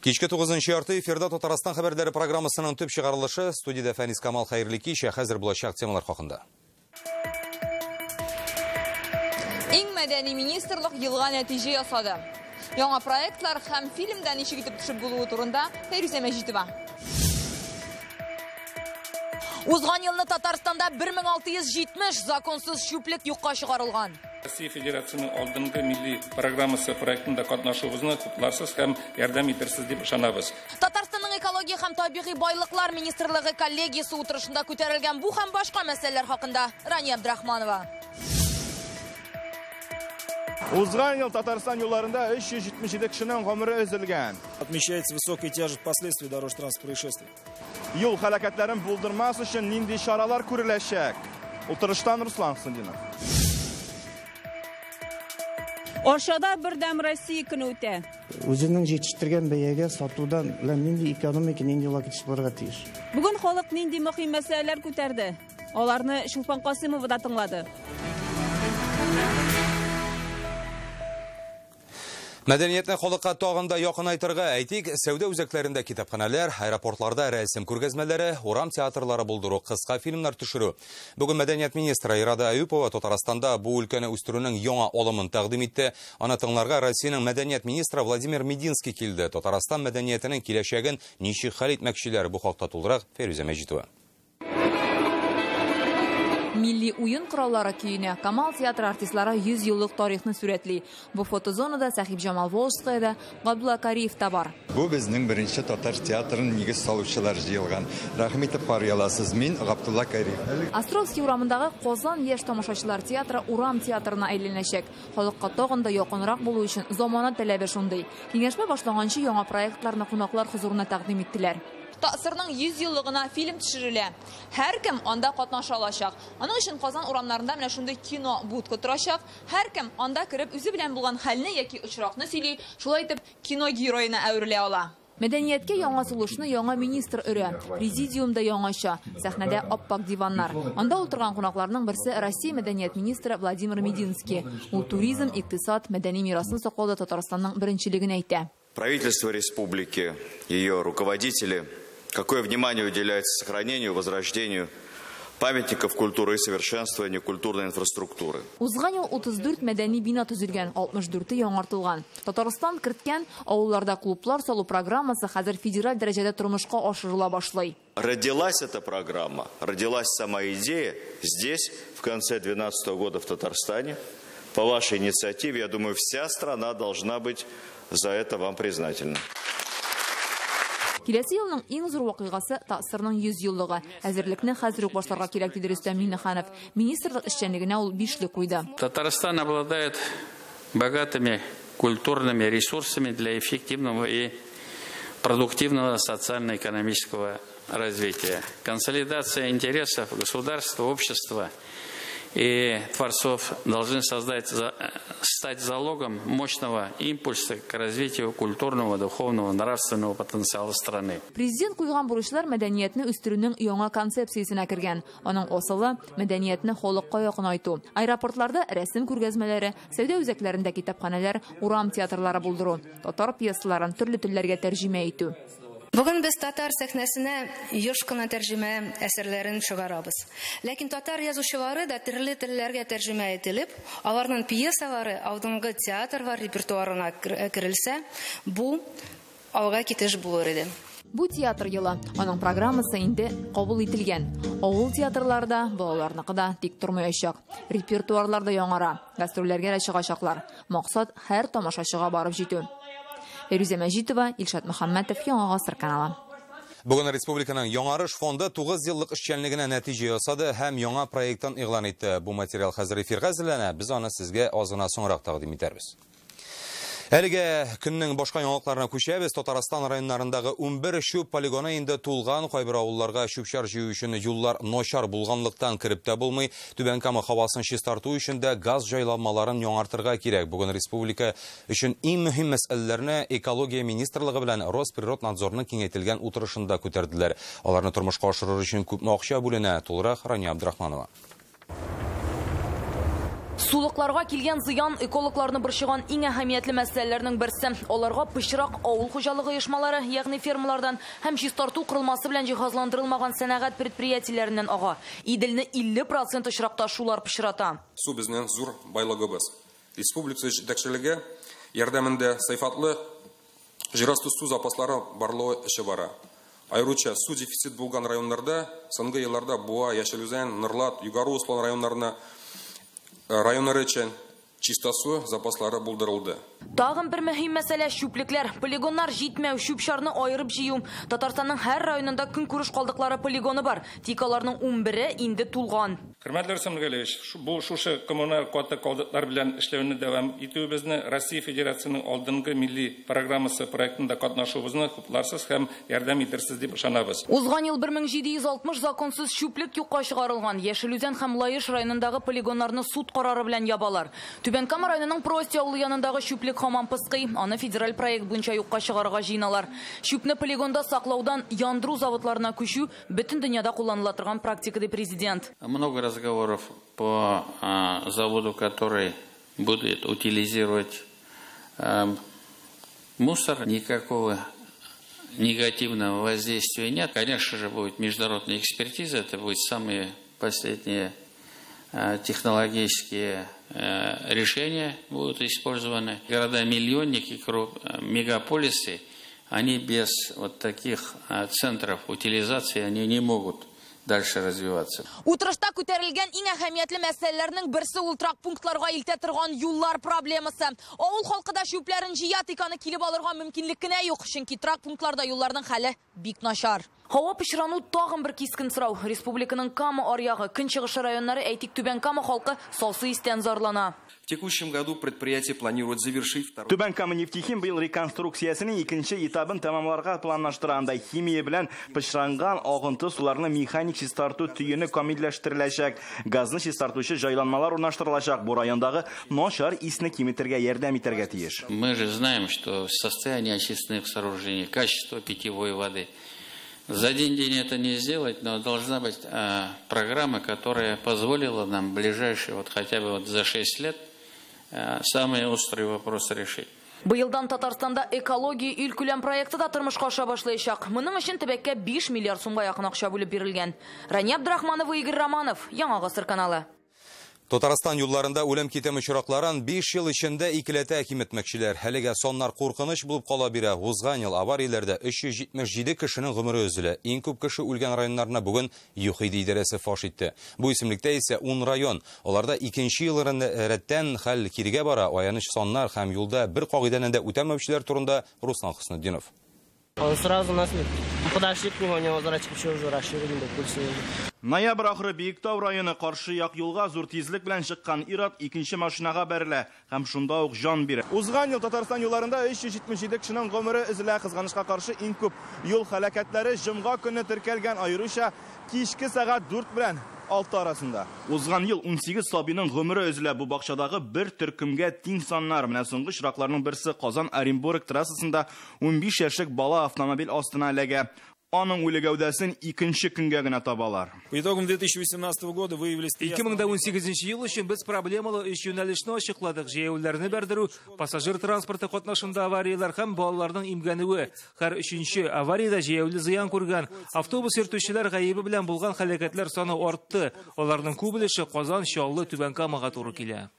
Кичке 9-нчы ярты эфирда Татарстан хәбәрләре программасының төп чыгарылышы студияда Фәнис Камал хәерле кич, хәзер булачак темалар хакында. Иң мәдәни министрлык елга нәтиҗә ясады. Яңа проектлар һәм фильмда ничек итеп төшеп булуы турында Фәрүзә Мәҗитова. Узган елны Татарстанда 1670 законсыз чүплек юкка чыгарылган. Россия Федерациясының алдынгы милли программасы проектында катнашуыбызны кутларсыз һәм ярдәм итерсез дип ышанабыз. Татарстанның экология һәм табигый байлыклар министрлыгы коллегиясе утырышында күтәрелгән бу һәм башка мәсьәләләр хакында Рания Абдрахманова. Узган ел Татарстан юлларында 377 кешенең гомере өзелгән. Отмечается высокая тяжесть последствий дорожно-транспортных происшествий. Юл һәлакәтләрен булдырмас өчен нинди чаралар күреләчәк? Утырыштан Руслан Хсындинов. Оршада бердәм Россия көне үтә. Үзенең җитештергән бәягә сатудан нинди экономика, нинди вакыт барырга тиеш. Бүген халык нинди мөһим мәсьәләләр күтәрде? Аларны Шулпан Касыймова да тыңлады. Мәдәниятне халыкка тагында якынайтырга әйтик, сәүдә үзәкләрендә китапханәләр, аэропортларда рәсем күргәзмәләре, урам театрлары булдыру, кыска фильмнар төшерү. Бүген мәдәният министры Ирада Аюпова Татарстанда бу өлкәне үстерүнең яңа алымын тәкъдим итте. Аны тыңларга Россиянең мәдәният министры Владимир Мединский килде. Татарстан мәдәниятенең киләчәген ничек хәл итмәкчеләр, бу хакта тулырак Фәрүзә Мәҗитова. Милли уен кораллары көенә Камал театры артистлары 100 еллык тарихны сүрәтли. Бу фотозонада Сәхип Җамал Волжская да, Габдулла Кариев та бар. Бу безнең беренче татар театрын нигез салучылар җыелган. Рәхмәт итеп карыяласыз, мин Габдулла Кариев. Островский урамындагы Казан яшь тамашачылар театры урам театрына әйләнәчәк. Халыкка тагында якынрак булу өчен замана таләбе шундый. Киңәшмә башлаганчы яңа проектларны кунаклар хузурына тәкъдим иттеләр. Тасырның 100 еллыгына фильм төшерелә. Һәркем анда катнаша алачак. Аның өчен Казан урамнарында менә шундый кино будка торачак. Һәркем анда кереп үзе белән булган хәлне яки очракны сөйли, шулай итеп кино героена әверелә ала. Мәдәнияткә яңа сулышны яңа министр өрә. Президиумда яңача, сәхнәдә аппак диваннар. Анда утырган кунакларның берсе Россия мәдәният министры Владимир Мединский. Ул туризм, икътисад, мәдәни мирасын саклауда Татарстанның беренчелеген әйтә. Правительство республики, ее руководители, какое внимание уделяется сохранению, возрождению памятников культуры и совершенствованию культурной инфраструктуры. Узган ел 34 мәдәни бина төзелгән, 64-те яңартылган. Татарстан керткән авылларда клублар салу программасы хәзер федераль дәрәҗәдә тормышка ашырыла башлый. Родилась эта программа, родилась сама идея здесь, в конце 2012 года в Татарстане. По вашей инициативе, я думаю, вся страна должна быть за это вам признательна. Киләсе елның иң зур вакыйгасы Тасырның 100 еллыгы. Әзерлекне хәзер үк башларга кирәк диде Рөстәм Миңнеханов. Министрлык эшчәнлегенә ул 5 куйды. Татарстан обладает богатыми культурными ресурсами для эффективного и продуктивного социально-экономического развития. Консолидация интересов государства, общества и творцов должны стать залогом мощного импульса к развитию культурного, духовного, нравственного потенциала страны. Президент куйган бурычлар мәдәниятне үстерүнең яңа концепциясенә кергән. Аның асылы мәдәниятне халыкка якынайту. Аэропортларда рәсем күргәзмәләре, сәүдә үзәкләрендә китапханәләр, урам театрлары булдыру, татар пьесаларын төрле телләргә тәрҗемә итү. Бүген без татар сәхнәсенә еш кына тәрҗемә әсәрләрен чыгарабыз. Ләкин татар язучылары да төрле телләргә тәрҗемә ителеп, аларның пьесалары алдынгы театрлар репертуарына керелсә, бу алга китеш булыр иде. Бу театр елы, аның программасы инде кабул ителгән. Авыл театрларда, балаларныкы да тик тормаячак. Репертуарларда яңара, гастрольләргә чыгачаклар. Максат һәр тамашачыга барып җитү. Фәрүзә Мәҗитова, Илшат Мөхәммәтов, Яңа гасыр каналы. Бүген республиканың Яңарыш фонды 9 еллык эшчәнлегенә нәтиҗә ясады һәм яңа проекттан игълан итте. Бу материал хәзер эфирга әзерләнә, без аны сезгә аз гына соңрак тәкъдим итәрбез. Әлегә көннең башка яңалыкларына күчәбез. Татарстан районнарындагы 11 чүп полигоны инде тулган, кайбер авылларга чүп-чар җыю өчен юллар начар булганлыктан кирип тә булмый. Түбән Кама һавасын чистарту өчен дә газ җайланмаларын яңартырга кирәк. Бүген республика өчен иң мөһим мәсьәләләрне экология министрлыгы белән Росприроднадзорның киңәйтелгән утырышында күтәрделәр. Аларны тормышка ашырыр өчен күпме акча бүленә? Тулырак Рания Абдрахманова. Сулыкларга килгән зыян экологларны борчыган иң әһәмиятле мәсьәләләрнең берсе. Аларга пычрак авыл хуҗалыгы оешмалары, ягъни фермалардан һәм чистарту корылмасы белән җиһазландырылмаган сәнәгать предприятиеләреннән ага. Иделне 50% очракта шулар пычрата. Су безнең зур байлыгыбыз. Республика җитәкчелеге ярдәмендә сыйфатлы җирасты су запаслары барлыгы эше бара. Айруча су дефицит булган районнарда соңгы елларда Буа, Яшелүзән, Нырлат, Югары Услан районнары өчен чиста су запаслары булдырылды. Тагын бер мөһим мәсьәлә шүплекләр. Полигоннар җитмәү, шүпшарны айырып җыю. Татарстанның һәр районында көнкүреш калдыклары полигоны бар. Тик аларның 11-е инде тулган. Хөрмәтле Рөстәм, бу шушы коммуналь каты калдыклар белән эшләүне дәвам итүебезне Россия Федерациясының алдынгы милли программасы проектында катнашуыбызны хупларсыз һәм ярдәм итерсез дип ышанабыз. Узган ел 1760 законсыз шүплек юкка чыгарылган. Яшелүзән һәм Лаеш районындагы полигоннарны суд карары белән ябалар. Түбәнкама районының Прости авылы янындагы шүплек хамам пыскый, аны федераль проект буенча юкка чыгарырга җыйналар. Шүпне полигонда саклаудан яндыру заводларына күчү бөтен дөньяда кулланыла торган практика ди президент. Много разговоров по заводу, который будет утилизировать мусор. Никакого негативного воздействия нет. Конечно же, будет международная экспертиза. Это будут самые последние технологические решения будут использованы. Города-миллионники, мегаполисы, они без вот таких центров утилизации они не могут дальше развиваться. Утырышта күтәрелгән иң әһәмиятле мәсьәләләрнең берсе ултрак пунктларга илтә торган юллар проблемасы. Авыл халкы да шүпләрен җыя тиканы килеп алырга мөмкинлек кенә юк, чөнки трак пунктларда юлларның хәле бик начар. Һава пычрану тагын бер кискен сорау. Республиканың Кама аръягы, Көнчыгыш районнары, әйтик Түбән Кама халкы салсы истән зарлана. В текущем году предприятие планирует завершить второй. Түбән Кама нефтехим быел реконструкциясының икенче этабын тәмамларга планлаштырганда химия белән пычранган агынты суларны механик чистарту төене камилләштереләчәк. Газны чистартучы җайланмалар урнаштырылачак. Бу райондагы начар исне киметергә ярдәм итәргә тиеш. Мы же знаем, что состояние очистных сооружений, качество питьевой воды. За один день это не сделать, но должна быть программа, которая позволила нам в ближайшие хотя бы за 6 лет самые острые вопросы решить. Быелдан Татарстанда экология илкүләм проекты да тормышка аша башлаячак. Моның өчен төбәккә 5 миллиард сумга якын акча бүлеп бирелгән. Рания Абдрахманова, Игорь Романов, Яңа Гасыр каналы. Татарстан юлларында үлем китем очракларын 5 ел эчендә икеләтә киметмәкчеләр. Әлегә соннар куркыныч булып кала бирә. Узган ел аварияләрдә 377 кешенең гомере өзелә. Иң күп кеше үлгән районнарны бүген ЮХИД идарәсе фаш итте. Бу исемлектә исә 10 район. Аларда 2нче ел рәттән хәл кирегә бара. Аяныч соннар һәм юлда бер кагыйдәне дә үтәмәүчеләр турында Руслан Хөснетдинов. Он сразу нас подошли к нему, у него зрачки уже расширили до пульса. Ноябрь ахыры Биектау районы каршы як юлга зур тизлек белән чыккан ир-ат икенче машинага бәрелә һәм шунда ук жан бирә. Узган ел Татарстан юлларында 377 кешенең гомере өзелә. Кызганычка каршы иң күп юл һәлакәтләре җомга көне теркәлгән, аеруча кичке сәгать 4 белән 6 арасында. Узган ел 18 сабиның гомере өзелә. Бу бакчадагы бер төркемгә тиң саннар. Менә соңгы чиракларның берсе Казан-Оренбург трассасында 15 яшьлек бала автомобиль астына эләгә. Аның үле гәүдәсен икенче көнгә генә табалар. По итогам 2018 года выявились 2018 ел өчен без проблемалы 3 юнәлешне ачыкладык. Җәяүләрне бәрдерү, пассажир транспорты катнашында авариялар һәм балаларның имгәнүе. Һәр 3нче авариядә җәяүле зыян күргән. Автобус йөртүчеләр гаебе белән булган һәлакәтләр саны артты. Аларның күбелеше Казан, Чаллы, Түбән Камага туры килә.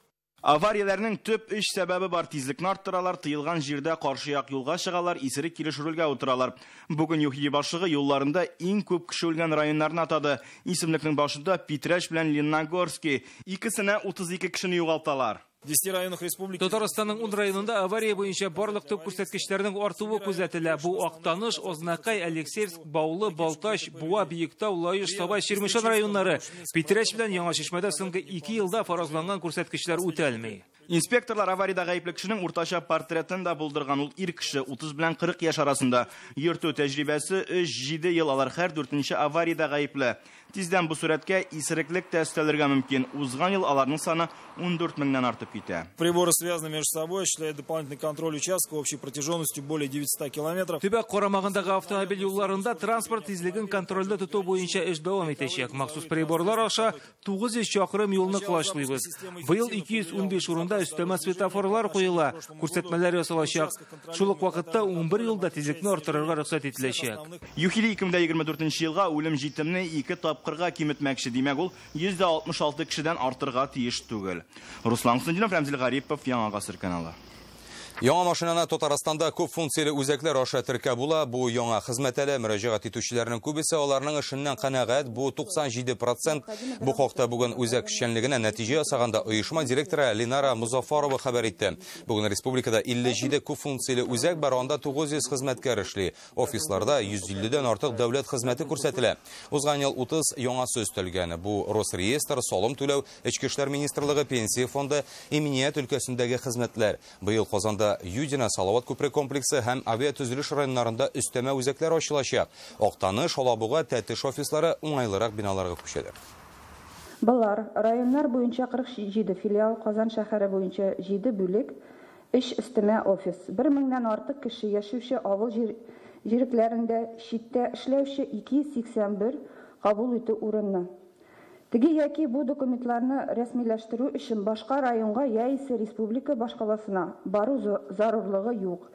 Аварияләрнең төп эш сәбәбе бар. Тизлекне арттыралар, тыелган җирдә каршы як юлга чыгалар, исерек килеш рульгә утыралар. Бүген ЮХИД башлыгы юлларында иң күп кеше үлгән районнарны атады. Исемлекнең башында Питрәч белән Лениногорский. Икесенә 32 кешене югалталар. 10 районах республики. Татарстанның 10 районында авария буенча барлык төп күрсәткечләрнең артуы күзәтелә. Бу Актаныш, Ознакай, Алексеевск, Баулы, Балтач, Буа, Биектау, Лаеш, Сабай, Чирмешан районнары. Питрәч белән Яңа Чишмәдә соңгы 2 елда фаразланган күрсәткечләр үтәлми. Инспекторлар авариядә гаепле кешенең уртача портретын да булдырган. Ул ир кеше 30 белән 40 яшь арасында. Йөртү тәҗрибәсе 3-7 ел, алар һәр 4нче авариядә гаепле. Тиздән бу сурәткә исереклек тә өстәлергә мөмкин. Узган ел аларның саны 14 меңнән артып китә. Приборы связаны между собой, осуществляют дополнительный контроль участка общей протяженностью более 900 километров. Төбәк карамагындагы автомобиль юлларында транспорт тизлеген контрольдә тоту буенча эш дәвам итәчәк. Махсус приборлар аша 900 чакрым юлны кылачлыйбыз. Быел 215 урында өстәмә светофорлар куела, күрсәтмәләр ясалачак. Шул ук вакытта 11 елда тизлекне артырырга рөхсәт ителәчәк. Юхили 2024 елга үлем җитемне 2 тапкырга киметмәкче, димәк ул 166 кешедән артырга тиеш түгел. Руслан Хусайнов, Рамзил Гарипов, Яңа Гасыр каналы. Яңа машинаны Татарстанда күп функцияле үзәкләр аша теркәп була. Бу яңа хезмәттәле мөрәҗәгать итүчеләрнең күбесе аларның эшеннән канәгать. Бу 97%. Бу хакта бүген үзәк эшчәнлегенә нәтиҗә ясаганда оешма директоры Линара Музафарова хәбәр итте. Бүген республикада 57 күп функцияле үзәк бар, анда 900 хезмәткәр эшли. Офисларда 150дән артык дәүләт хезмәте күрсәтелә. Узган ел 30 яңасы өстәлгән. Бу Росреестр, салым түләү, Эчке эшләр министрлыгы, пенсия фонды, иминiyat өлкәсендәге хезмәтләр. Быел Казанда Юдина, Салават күпер комплексы һәм авиатөзелеш районнарында өстәмә үзәкләр ачылачак. Актаныш, Алабуга, Тәтеш офислары уңайлырак биналарга күчәләр. Булар районнар буенча 47 филиал, Казан шәһәре буенча 7 бүлек, 3 өстәмә офис. 1000-нән артык кеше яшәүче авыл җирекләрендә читтә эшләүче 281 кабул итү урыны. Теге яки бу документларны рәсмиләштерү өчен башка районга яисә республика башкаласына бару зарурлыгы юк.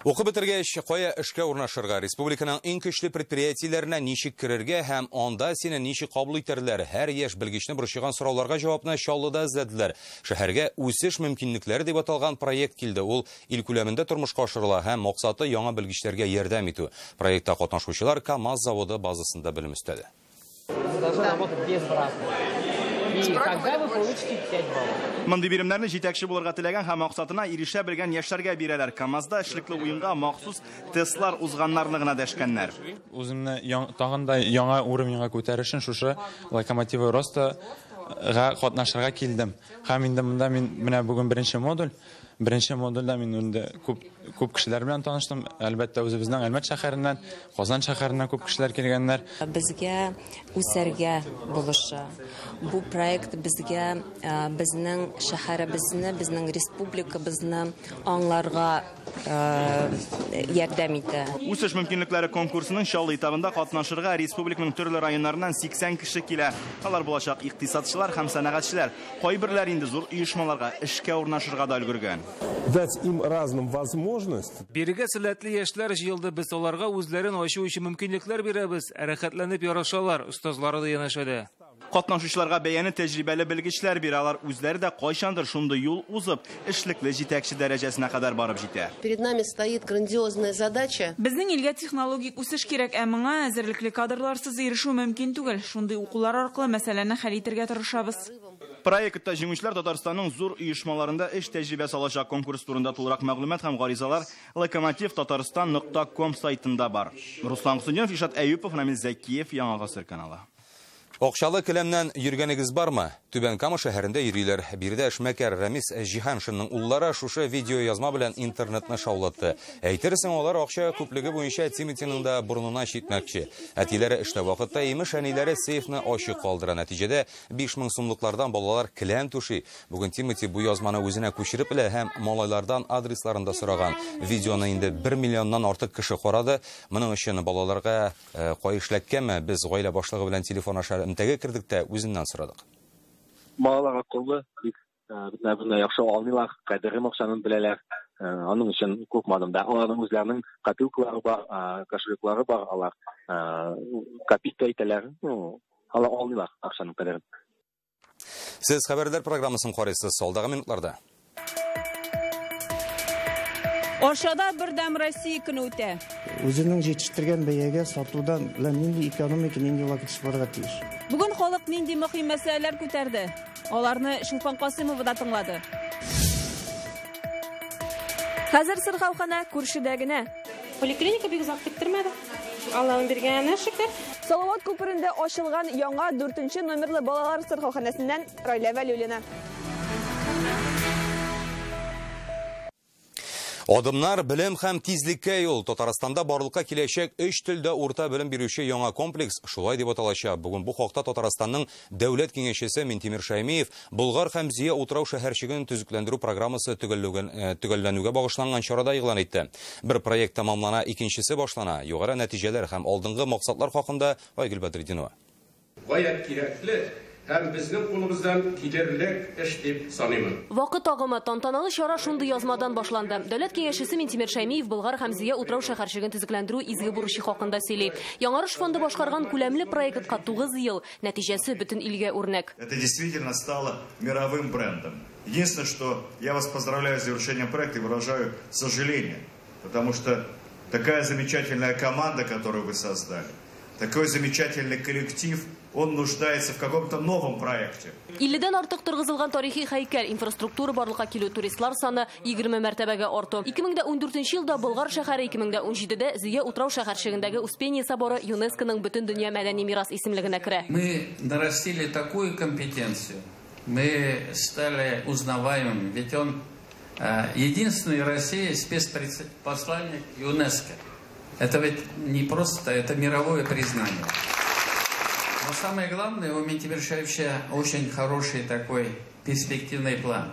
Укып бетергәч, кая эшкә урнашырга, республиканың иң көчле предприятиеләренә ничек керергә һәм анда сине ничек кабул итәрләр? Һәр яшь белгечне борчыган сорауларга җавапны Чаллыда эзләделәр. Шәһәргә үсеш мөмкинлекләре дип аталган проект килде. Ул ил күләмендә тормышка ашырыла һәм максаты яңа белгечләргә ярдәм итү. Проектта катнашучылар КАМАЗ заводы базасында белем өстәде. Должны работать безбратно. И тогда вы получите 5 баллов. Мондый биремнәрне җитәкче булырга теләгән һәм максатына ирешә белгән яшьләргә бирәләр. КАМАЗда эшлекле уенга махсус тестлар узганнарны гына дәшкәннәр. Үземне тагын да яңа уровеньга күтәрү өчен шушы локомотивы роста катнашырга килдем. Һәм инде монда мин менә бүген беренче модуль. Беренче модульдә мин инде күп кешеләр белән таныштым. Әлбәттә үзебезнең Әлмәт шәһәреннән, Казан шәһәреннән күп кешеләр килгәннәр. Безгә үсәргә булышы. Бу проект безгә безнең шәһәребезне, безнең республикабызны аңларга ярдәм итә. Үсеш мөмкинлекләре конкурсының Чаллы этабында катнашырга республиканың төрле районнарыннан 80 кеше килә. Алар булачак икътисадчылар һәм сәнәгатьчеләр. Кайберләр инде зур оешмаларга эшкә урнашырга да өлгергән. Дать им разным возможность. Бирегә сәләтле яшьләр җыелды, без аларга үзләрен ачу өчен мөмкинлекләр бирәбез. Рәхәтләнеп ярашалар, остазлары да янәшәдә. Катнашучыларга бәяне тәҗрибәле белгечләр бирә. Алар үзләре дә кайчандыр шундый юл узып, эшлекле җитәкче дәрәҗәсенә кадәр барып җитә. Перед нами стоит грандиозная задача. Безнең илгә технологик үсеш кирәк, ә моңа әзерлекле кадрларсыз ирешү мөмкин түгел. Шундый укулар аркылы мәсьәләне хәл итәргә тырышабыз. Проектта җиңүчеләр Татарстанның зур оешмаларында эш тәҗрибәсе алачак. Конкурс турында тулырак мәгълүмат һәм гаризалар lokomotiv.tatarstan.com сайтында бар. Руслан Хусайнов, Ишат Әюпов, Рамил Зәкиев, Яңа Гасыр каналы. Акчалы келәмнән йөргәнегез бармы? Түбән Кама шәһәрендә йөриләр. Бирдә эшмәкәр Рамис Җиһаншинның уллары шушы видео язма белән интернетны шаулатты. Әйтерсең, алар акча күплеге буенча Тимотиның да бурнына читмәкче. Әтиләре эштә вакытта имеш әниләре сейфны ачык калдыра. Нәтиҗәдә 5000 сумлыклардан балалар келәм түши. Бүген Тимоти бу язманы үзенә күчереп белә һәм малайлардан адресларын да сораган. Видеоны инде 1 миллионнан артык кеше карады. Моның өчен балаларга кай эшләткәнме? Без гаилә башлыгы белән телефон аша имтәгә кирдек тә үзеннән сорадык. Балаларга кулы бит яхшы алмыйлар, кадерен акчаны беләләр. Аның өчен куркмадым да. Аларның үзләренең копилкалары бар, кошельклары бар, алар копить итәләр. Алар алмыйлар акчаның кадерен. Сез хәбәрдар программасын карыйсыз, алдагы минутларда. Аршада бердәм Россия көне үтә. Үзенең җитештергән бәягә сатудан нинди экономика, нинди вакыт барырга тиеш. Бүген халык нинди мөһим мәсьәләләр күтәрде? Аларны Шулпан Касыймова да тыңлады. Хәзер Сырхаухана күршедә генә. Поликлиника бик озак көттермәде. Аллаһның биргәненә шөкер. Салават күперендә ачылган яңа 4-нче номерлы балалар Сырхауханасыннан Райла Вәлиуллина. Adımlar bilim hem tizlikке yol. Татарстанда барлыкка киләчәк 3 телдә урта белем бирүче яңа комплекс шулай дип аталачак. Бүген бу хакта Татарстанның дәүләт киңәшчесе Минтимер Шаймиев Болгар һәм Зия утрау шәһәрчеген төзекләндерү программасы төгәлләнүгә багышланган чарада игълан итте. Бер проект тамамлана, икенчесе башлана. Югары нәтиҗәләр һәм алдынгы максатлар хакында Айгөл Бәдретдинова. Гаять кирәкле һәм безнең кулыбыздан килерлек эш дип саныймын. Вакыт агымы тантаналы чара шундый язмадан башланды. Дәүләт киңәшчесе Минтимер Шаймиев Болгар һәм Зия утрау шәһәрчеген төзекләндерү изге бурычы хакында сөйли. Яңарыш фонды башкарган күләмле проектка 9 ел, нәтиҗәсе бөтен илгә үрнәк. Это действительно стало мировым брендом. Единственное, что я вас поздравляю с завершением проекта и выражаю сожаление, потому что такая замечательная команда, которую вы создали, такой замечательный коллектив, он нуждается в каком-то новом проекте. 50-дән артык торгызылган тарихи һәйкәл, инфраструктура барлыкка килү туристлар саны 20 мәртәбәгә арту. 2014 елда Болгар шәһәре, 2017дә Зия утрау шәһәрчегендәге Успение соборы ЮНЕСКОның бөтен дөнья мәдәни мирас исемлегенә керә. Мы нарастили такую компетенцию, мы стали узнаваемыми, ведь он единственный в России спецпосланник ЮНЕСКО. Это ведь не просто, это мировое признание. Но самое главное, у Минтимира Шаймиевича очень хороший такой перспективный план.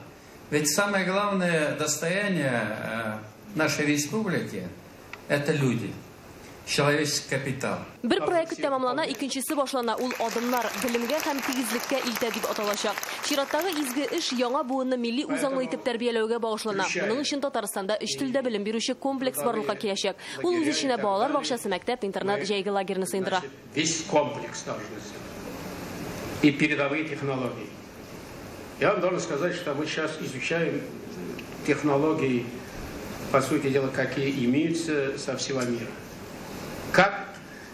Ведь самое главное достояние нашей республики – это люди, человеческий капитал. Бер проект тәмамлана, икенчесе башлана. Ул адымнар белемгә һәм тигезлеккә илтә дип аталачак. Чираттагы изге эш яңа буынны милли үзаңлы итеп тәрбияләүгә багышлана. Моның өчен Татарстанда 3 телдә белем бирүче комплекс барлыкка киләчәк. Ул үз эченә балалар бакчасы, мәктәп, интернат, җәйге лагерьны сыйдыра. Весь комплекс должен и передовые технологии. Я вам должен сказать, что мы сейчас изучаем технологии, по сути дела, какие имеются со всего мира.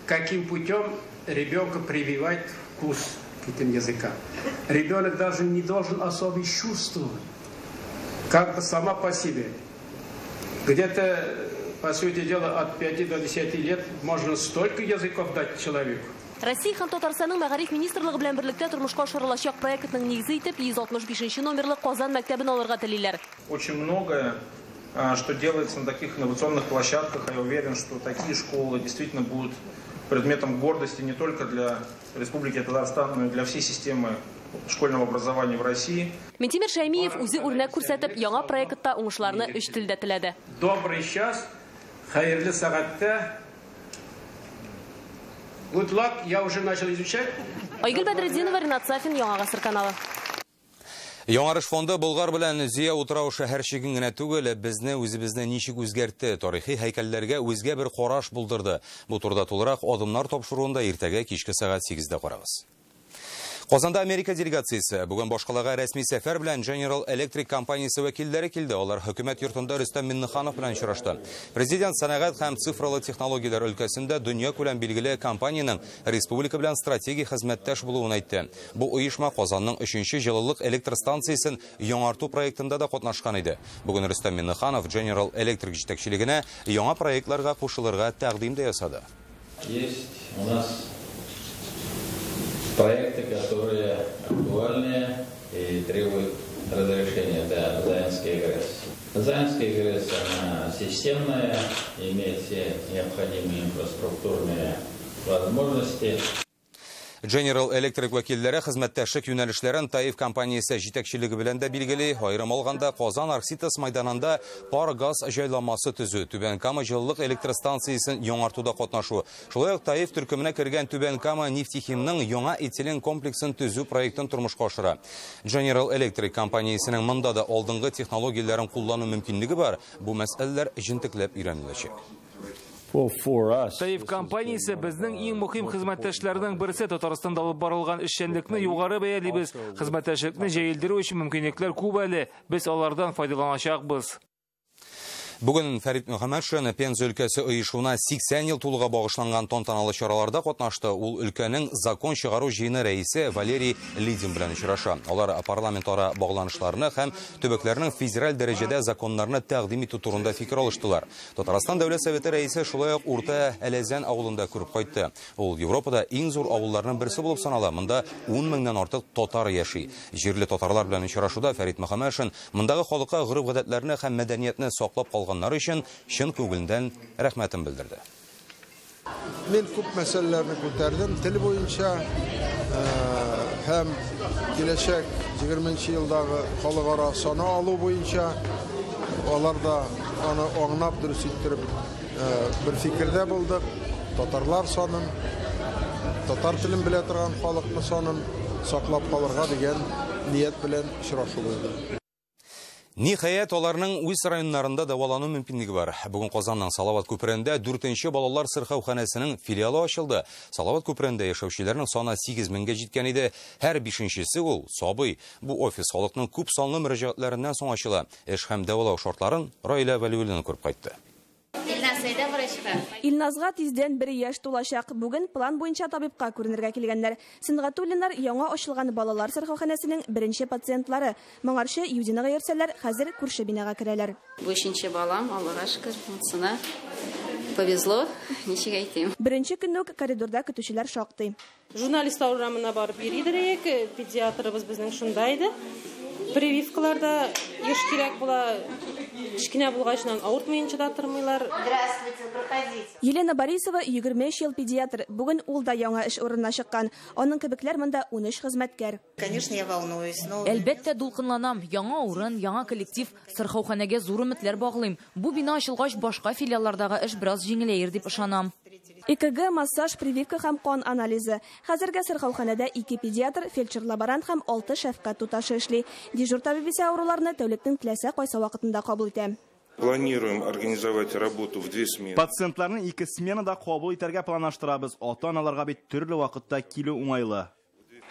Каким путем ребенка прививать вкус к этим языкам. Ребенок даже не должен особо чувствовать, как бы сама по себе. Где-то, по сути дела, от 5 до 10 лет можно столько языков дать человеку. Россия һәм Татарстанның мәгариф министрлыгы белән берлектә тормышка ашырылачак проектның нигезе итеп 165 номерлы Казан мәктәбен алырга телиләр. Очень многое, что делается на таких инновационных площадках, я уверен, что такие школы действительно будут предметом гордости не только для Республики Татарстан, но и для всей системы школьного образования в России. Минтимер Шаймиев үзе үрнәк күрсәтеп, яңа проектта уңышларны 3 телдә теләде. Добрый час, хәерле сәгатьтә. Good luck, я уже начал изучать. Айгөл Бәдретдинова, Ринат Сафин, Яңа Гасыр каналы. Яңарыш фонды Болгар белән Зия утрау шәһәрчеген генә түгел, безне үзебезне ничек үзгәртте, тарихи һәйкәлләргә үзгә бер караш булдырды. Бу турда тулырак адымнар тапшыруында иртәгә кичке сәгать 8-дә карагыз. Казанда Америка делегациясе бүген башкалага рәсми сәфәр белән General Electric компаниясе вәкилләре килде. Алар хөкүмәт йортында Рөстәм Миннеханов белән очрашты. Президент сәнәгать һәм цифрлы технологияләр өлкәсендә дөнья күләм билгеле компаниянең республика белән стратегик хезмәттәш булуын әйтте. Бу оешма Казанның 3нче җылылык электр станциясен яңарту проектында да катнашкан иде. Бүген Рөстәм Миннеханов General Electric җитәкчелегенә яңа проектларга кушылырга тәкъдим дә ясады. Есть у нас проекты, которые актуальны и требуют разрешения. Это Заинская ГРЭС. Заинская ГРЭС, она системная, имеет все необходимые инфраструктурные возможности. General Electric вәкилләре хезмәттәшлек юнәлешләрен Таиф компаниясе җитәкчелеге белән дә билгели. Аерым алганда Казан Аркситас мәйданында пар газ җайламасы төзү, Түбән Кама җылылык электр станциясен яңартуда катнашу. Шулай ук Таиф төркеменә кергән Түбән Кама нефтехимның яңа этилен комплексын төзү проектын тормышка ашыра. General Electric компаниясенең монда да алдынгы технологияләрен куллану мөмкинлеге бар. Бу мәсьәләләр җентекләп өйрәнеләчәк. Таиф компаниясе безнең иң мөһим хезмәттәшләрнең берсе. Татарстанда алып барылган эшчәнлекне югары бәялибез. Хезмәттәшлекне җәелдерү өчен мөмкинлекләр күп әле. Без алардан файдаланачакбыз. Бүген Фәрит Мөхәммәтшин Пенза өлкәсе оешуына 80 ел тулуга багышланган тантаналы чараларда катнашты. Ул өлкәнең закон чыгару җыены рәисе Валерий Лидин белән очраша. Алар парламентара багланышларны һәм төбәкләрнең федераль дәрәҗәдә законнарны тәкъдим итү турында фикер алыштылар. Татарстан дәүләт советы рәисе шулай ук Урта Әләзән авылында күреп кайтты. Ул Европада иң зур авылларның берсе булып санала. Монда 10 меңнән артык татар яши. Җирле татарлар белән очрашуда Фәрит Мөхәммәтшин мондагы халыкка гореф-гадәтләрне һәм мәдәниятне саклап калган атканнары өчен чын күңелдән рәхмәтен белдерде. Мен күп мәсьәләләрне күтәрдем тел буенча һәм киләчәк 20 елдагы халыкара саны алу буенча алар да аны аңлап дөрес иттереп бер фикердә булдык. Татарлар санын, татар телен белә торган халыкны санын саклап калырга дигән ният белән очрашу булды. Ниһаять, аларның үз районнарында дәвалану мөмкинлеге бар. Бүген Казанның Салават күперендә 4-нче балалар сырхауханәсенең филиалы ачылды. Салават күперендә яшәүчеләрнең саны 8000-гә җиткән иде. Һәр 5-нчесе ул сабый. Бу офис халыкның күп санлы мөрәҗәгатьләреннән соң ачыла. Эш һәм дәвалау шартларын Раилә Вәлиуллина күреп кайтты. Илназга тиздән 1 яшь тулачак. Бүген план буенча табибка күренергә килгәннәр. Сингатуллиннар яңа ачылган балалар сырхауханәсенең беренче пациентлары. Моңарчы Юдинага йөрсәләр, хәзер күрше бинага керәләр. 5-нче балам, Аллага шөкер, монсына повезло, ничек әйтим. Беренче көнне коридорда көтүчеләр шактый. Журналист аурамына барып йөридерәк, педиатрыбыз безнең шунда иде. Прививкаларда еш кирәк була. Кичкенә булгачнан авыртмыйнча да тормыйлар. Здравствуйте, проходите. Елена Борисова 23 ел педиатр. Бүген ул да яңа эш урынына чыккан. Аның кебекләр монда 13 хезмәткәр. Конечно, я волнуюсь, но Әлбәттә дулкынланам. Яңа урын, яңа коллектив, сырхауханәгә зур өметләр баглыйм. Бу бина ачылгач башка филиаллардагы эш бераз җиңеләер дип ышанам. ЭКГ, массаж, прививка һәм кан анализы. Хәзергә сырхауханәдә 2 педиатр, фельдшер-лаборант һәм 6 шәфкать туташы эшли. Дежур табиб исә авыруларны тәүлектән теләсә кайсы вакытында кабул итә. Планируем организовать работу в 2 смены. Пациентларны 2 сменада кабул итәргә планлаштырабыз. Ата-аналарга бит төрле вакытта килү уңайлы.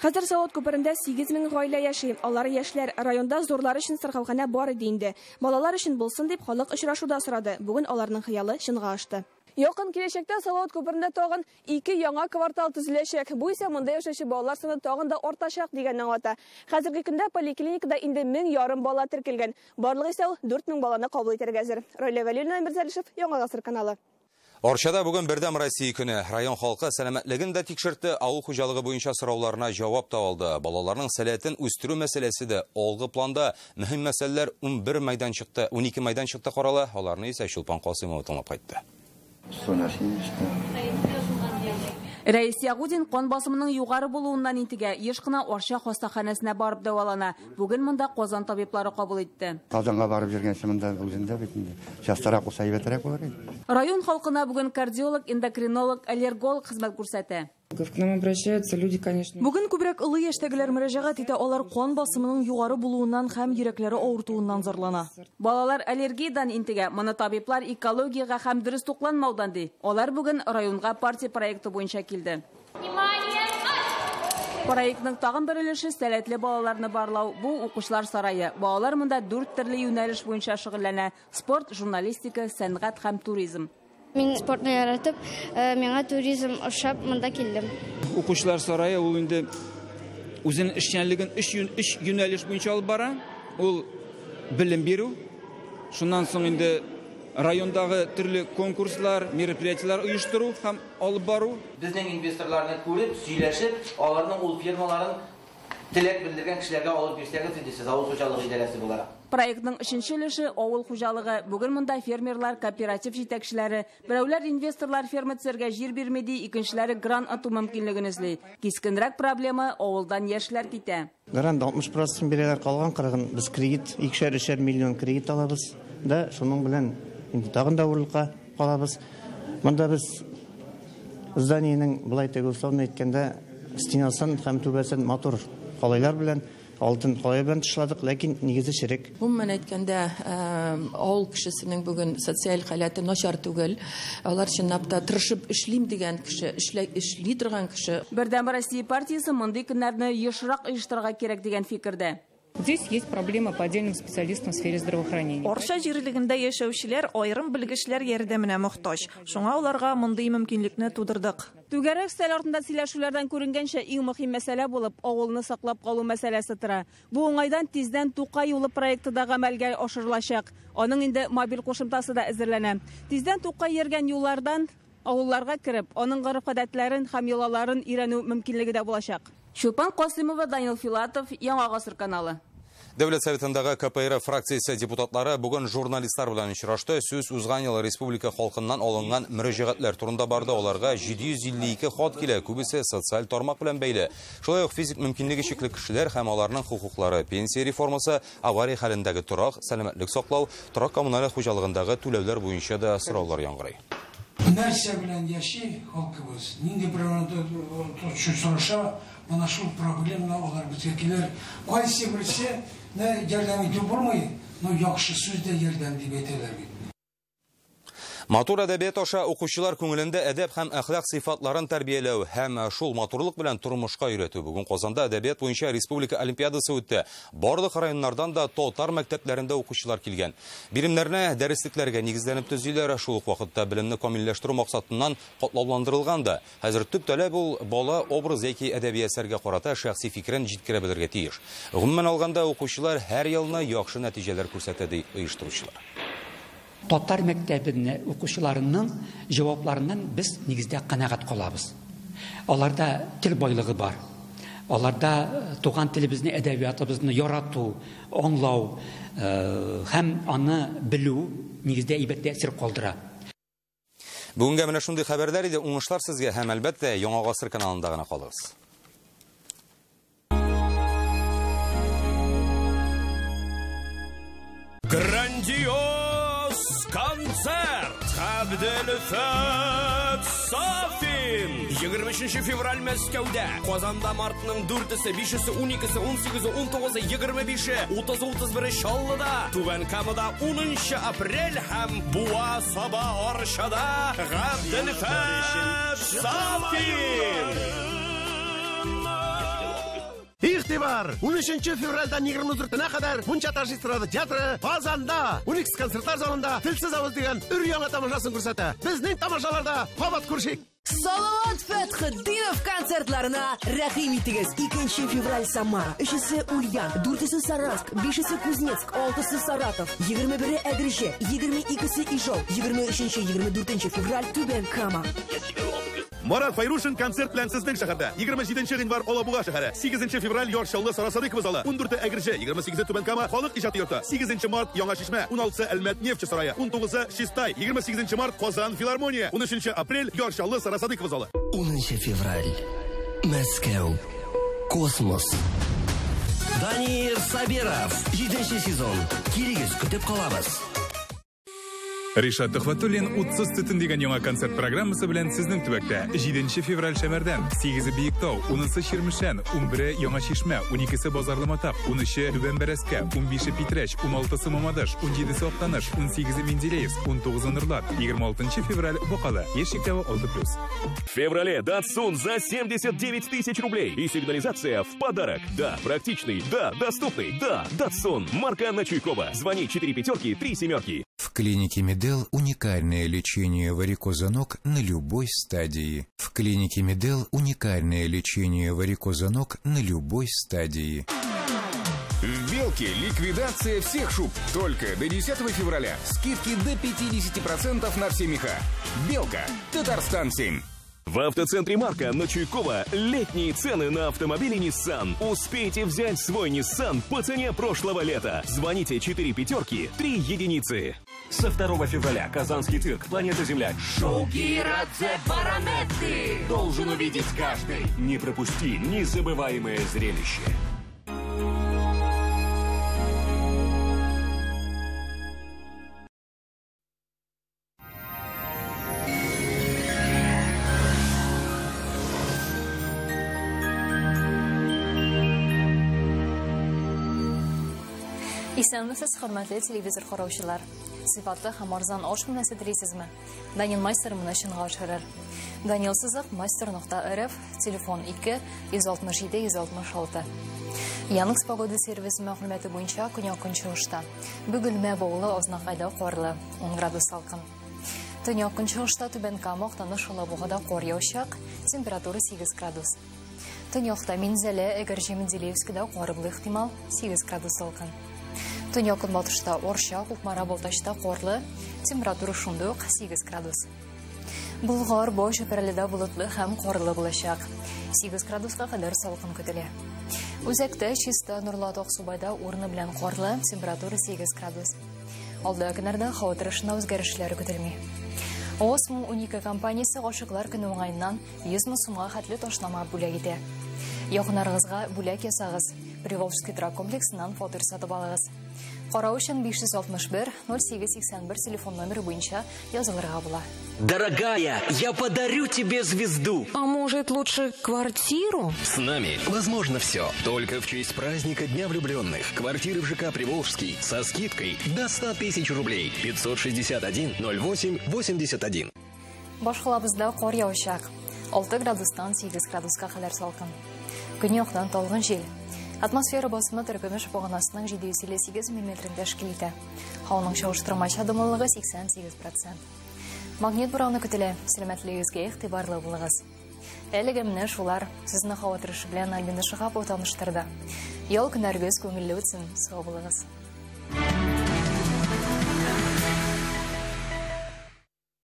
Хәзер Салават күперендә 8000 гаилә яши. Алар яшьләр, районда зурлар өчен сырхауханә бар иде инде. Балалар өчен булсын дип халык очрашуда сорады. Бүген аларның хыялы чынга ашты. Якын киләчәктә Салават күперендә тагын 2 яңа квартал төзеләчәк. Бу исә монда яшәүче балалар саны тагын да артачак дигәнне аңлата. Хәзерге көндә поликлиникада инде 1500 бала теркелгән. Барлыгы исә 4000 баланы кабул итәргә әзер. Раилә Вәлиуллина, Мирзалишев, Яңа Гасыр каналы. Арчада бүген бердәм Россия көне. Район халкы сәламәтлеген дә тикшертте, авыл хуҗалыгы буенча сорауларына җавап та алды. Балаларның сәләтен үстерү мәсьәләсе дә алгы планда. Мөһим мәсьәләләр 12 майданчыкта карала. Аларны исә Чулпан Касыймова тыңлап кайтты. Рәис Ягудин кан басымының югары булуыннан интегә еш кына Арча хастаханәсенә барып дәвалана. Бүген монда Казан табиблары кабул итте. Казанга барып йөргәнче монда үзендә бит инде. Частарак булса әйбәтрәк булыр иде. Район халкына бүген кардиолог, эндокринолог, аллерголог хезмәт күрсәтә. к нам обращаются люди, конечно. Бүген күбрәк олы яшьтәгеләр мөрәҗәгать итә, алар кан басымының югары булуыннан һәм йөрәкләре авыртуыннан зарлана. Балалар аллергиядан интегә, моны табиблар экологиягә һәм дөрес тукланмаудан ди. Алар бүген районга партия проекты буенча килде. Проектның тагын бер өлеше сәләтле балаларны барлау. Бу укучылар сарае. Балалар монда 4 төрле юнәлеш буенча шөгыльләнә: спорт, журналистика, сәнгать һәм туризм. Мин спортны яратып, миңа туризм ошап монда килдем. Укучылар сарае ул инде үзенең эшчәнлеген 3 юнәлеш буенча алып бара. Ул белем бирү. Шуннан соң инде райондагы төрле конкурслар, мероприятиялар оештыру һәм алып бару. Безнең инвесторларны күреп, сөйләшеп, аларның ул фирмаларын теләк белдергән кешеләргә алып бирсәгез иде, сез авыл хуҗалыгы идарәсе буларак. Проектның 3нче өлеше авыл хуҗалыгы. Бүген монда фермерлар, кооператив җитәкчеләре, берәүләр инвесторлар ферма төзергә җир бирмәди, икенчеләре грант ату мөмкинлеген эзли. Кискенрәк проблема авылдан яшьләр китә. Грант 60% бирәләр, калган 40 без кредит 2,5 миллион кредит алабыз. Да, шуның белән инде тагын да авырлыкка калабыз. Монда без зданиенең булай тәгә условно әйткәндә стенасын һәм түбәсен мотор калайлар белән алтын калай белән тышладык, ләкин нигезе чирек. Гомумән әйткәндә, авыл кешесенең бүген социаль халаты начар түгел. Алар чынлап та тырышып эшлим дигән кеше, эшли торган кеше. Бердәм Россия партиясе мондый көннәрне ешрак оештырырга кирәк дигән фикердә. Здесь есть проблема по отдельным специалистам в сфере здравоохранения. Арча җирлегендә яшәүчеләр аерым белгечләр ярдәменә мохтаҗ. Шуңа уларга мондый мөмкинлекне тудырдык. Түгәрәк стәл артында сөйләшүләрдән күренгәнчә, иң мөһим мәсьәлә булып авылны саклап калу мәсьәләсе тора. Бу уңайдан тиздән Тукай юлы проекты да гамәлгә ашырылачак. Аның инде мобиль кушымтасы да әзерләнә. Тиздән Тукай йөргән юллардан авылларга кирип, аның гореф-гадәтләрен һәм йолаларын өйрәнү мөмкинлеге дә булачак. Чулпан Касыймова, Данил Филатов, Яңа Гасыр каналы. Дәүләт Советындагы КПР фракциясе депутатлары бүген журналистлар белән очрашты. Сүз узган ел республика халкыннан алынган мөрәҗәгатьләр турында барды. Аларга 752 хат килә, күбесе социаль тармак белән бәйле. Шулай ук физик мөмкинлеге чикле кешеләр һәм аларның хукуклары, пенсия реформасы, авария хәлендәге торак, сәламәтлек саклау, торак коммуналь хуҗалыгындагы түләүләр буенча да сораулар яңгырый. Нәрсә белән яши халкыбыз? Нинди бер сораша, mana şu problemler olar bizgekiler. Qaysi birisi ne yardım итү булмый, но яхшы сүздә ярдәм дип әйтәләр бит. Матур әдәбият аша укучылар күңелендә әдәп һәм әхлак сыйфатларын тәрбияләү һәм шул матурлык белән тормышка өйрәтү. Бүген Казанда әдәбият буенча республика олимпиадасы үтте. Барлык районнардан да татар мәктәпләрендә укучылар килгән. Биремнәрне дәреслекләргә нигезләнеп төзиләр. Шул ук вакытта белемне камилләштерү максатыннан катлауландырылган да. Хәзер төп таләп ул бала образ яки әдәби әсәргә карата шәхси фикерен җиткерә белергә тиеш. Гомумән алганда укучылар һәр елны яхшы нәтиҗәләр күрсәтә ди оештыручылар. Татар мәктәбенә укучыларының җавапларыннан без нигездә канәгать калабыз. Аларда тел байлыгы бар. Аларда туган телебезне, әдәбиятыбызны ярату, аңлау һәм аны белү нигездә әйбәт тәэсир калдыра. Бүгенгә менә шундый хәбәрләр иде. Уңышлар сезгә һәм әлбәттә Яңа гасыр каналында гына калыгыз. Грандиоз концерт Абделфат Сафин 23 февраль Мәскәүдә, Казанда мартның 4-се, 5-се, 12-се, 18-се, 19-се, 25-се, 30-се, 31-се Чаллыда, Түбән Камада 10 апрель һәм Буа Саба Арчада Абделфат Сафин. Игътибар! 13 февральдан 24-на кадәр Мунча Таш эстрада театры Казанда 12 концертлар залында Телсез авыз дигән өр-яңа тамашасын күрсәтә. Безнең тамашаларда кабат күршик. Салават Фәтхетдинов концертларына рәхим итегез. 2 февраль Самара, 3-се Ульян, 4-се Саранск, 5-се Кузнецк, 6-се Саратов, 21-е Әгреше, 22-се Ижау, 23-нче, 24-нче февраль Түбән Кама. Марат Файрушин концерт белән сезнең шәһәрдә. 27 январь Алабуга шәһәре, 8 февраль Яршаллы Сарасады көбез залы, 14 Әгреше, 28 Түбән Кама халык иҗаты йорты, 8 март Яңа Шишмә, 16 Әлмәт нефть сарае, 19 Шистай, 28 март Казан филармония, 13 апрель Яршаллы Сарасады көбез залы. 10 февраль Мәскәү. Космос. Данир Сабиров. 7-нче сезон. Килегез, көтеп калабыз. Ришат Төхвәтуллин 30 төтен дигән яңа концерт программасы белән сезнең төбәктә 7 февраль Шәмәрдән, 8 Биектау, 10 Чирмешән, 11 Яңа Шишмә, 12 Базарлы Матап, 13 Түбән Бәрәскә, 15 Питрәч, 16 Мамадыш, 17 Актаныш, 18 Менделеевск, 19 Нырлат, 26 февраль Бакалы, Ешиктәве 6+. В феврале Datsun за 79 тысяч рублей и сигнализация в подарок. Да, практичный, да, доступный, да, Datsun. Марка Анна Чуйкова. Звони 4 пятерки, 3 семерки. В клинике Медел уникальное лечение варикоза ног на любой стадии. В клинике Медел уникальное лечение варикоза ног на любой стадии. В Белке ликвидация всех шуб. Только до 10 февраля. Скидки до 50% на все меха. Белка. Татарстан 7. В автоцентре Марка на Чуйкова летние цены на автомобили Nissan. Успейте взять свой Nissan по цене прошлого лета. Звоните 4 пятерки, 3 единицы. Со 2 февраля Казанский цирк «Планета Земля». Шоу Гирадзе Баронетты Должен увидеть каждый. Не пропусти незабываемое зрелище. Исәнмесез, хөрмәтле телевизор караучылар. Сыйфатлы һәм арзан аш менәсе телисезме? Данил Майстер менә чынга ашырыр. Данил Сызык, Master.rf, телефон 2 167 166. Янык погода сервисы мәгълүматы буенча көньяк чыгышта. Бүген Мәбаулы Азнакайда карлы, 10 градус салкын. Төньяк чыгышта Түбән Кама, Актаныш, Алабугада кар яучак, температура 8 градус. Төньякта Минзәлә, Әгәрҗе, Менделеевскида кар булу ихтимал, 8 градус салкын. Төньяк батышта Орча, Кукмара, Балтачта карлы, температура шундый ук 8 градус. Булгар бош өперледә булытлы һәм корлы булачак. 8 градуска кадәр салкын көтелә. Үзәктә чиста нурлы Аксубайда урыны белән корлы, температура 8 градус. Алда көннәрдә һава торышында үзгәрешләр көтелми. Осму уника компаниясе гашыклар көне уңайыннан 100 мең сумга хәтле ташлама бүләк итә. Якыннарыгызга бүләк ясагыз. Приволжский трак комплексыннан фотор сатып алыгыз. Карау өчен 561-0881 телефон номеры буенча язылырга була. Дорогая, я подарю тебе звезду. А может, лучше квартиру? С нами возможно все. Только в честь праздника Дня влюбленных. Квартиры в ЖК Приволжский со скидкой до 100 тысяч рублей. 561-08-81. Башкалабызда кар яучак. 6 градустан 8 градуска кадәр салкын. Көньяктан талгын жел. Атмосфера басымы Төркемеш баганасының 758 мм тәшкил итә. Һаваның чагыштырмача дымлылыгы 88%. Магнит бураны көтелә. Сәламәтлегегезгә игътибарлы булыгыз. Әлегә менә шулар сезне һава торышы белән Альбина Шахапова таныштырды. Ял көннәрегез күңелле үтсен. Сау булыгыз.